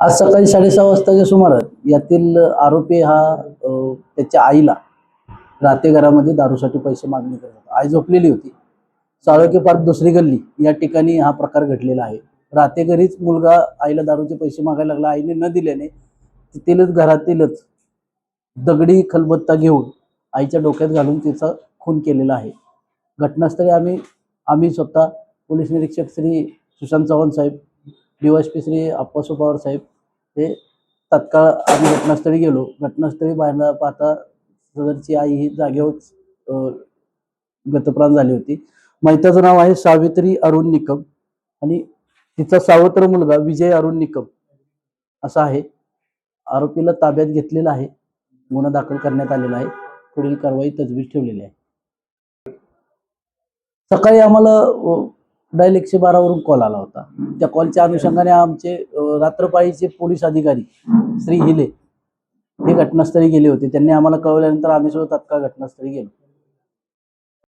आज सकाळी 6:30 वाजताच्या सुमारास यातील आरोपी हा त्याच्या आईला राहते घरामध्ये दारूसाठी पैसे मागणी करत होता. आई झोपलेली होती. साळोखे पार्क दुसरी गल्ली या ठिकाणी हा प्रकार घडलेला आहे. राहते घरीच मुलगा आईला दारूचे पैसे मागायला लागला. आईने न दिल्याने तिथेच घरातीलच दगडी खलबत्ता घेऊन आईच्या डोक्यात घालून तिचा खून केलेला आहे. घटनास्थळी आम्ही स्वतः पोलीस निरीक्षक श्री सुशांत चव्हाण साहेब, डीवायएसपी श्री अप्पासू पवार साहेब हे तत्काळ आम्ही घटनास्थळी गेलो. घटनास्थळी पाहता सदरची आई ही जागेवर गतप्राण झाली होती. मयताचं नाव आहे सावित्री अरुण निकम आणि तिचा सावत्र मुलगा विजय अरुण निकम असा आहे. आरोपीला ताब्यात घेतलेला आहे. गुन्हा दाखल करण्यात आलेला आहे. पुढील कारवाई तजवीज ठेवलेली आहे. सकाळी आम्हाला डायल 112 वरून कॉल आला होता. त्या कॉलच्या अनुषंगाने आमचे रात्रपाळीचे पोलीस अधिकारी श्री हिले हे घटनास्थळी गेले होते. त्यांनी आम्हाला कळवल्यानंतर आम्ही सुद्धा तत्काळ घटनास्थळी गेलो.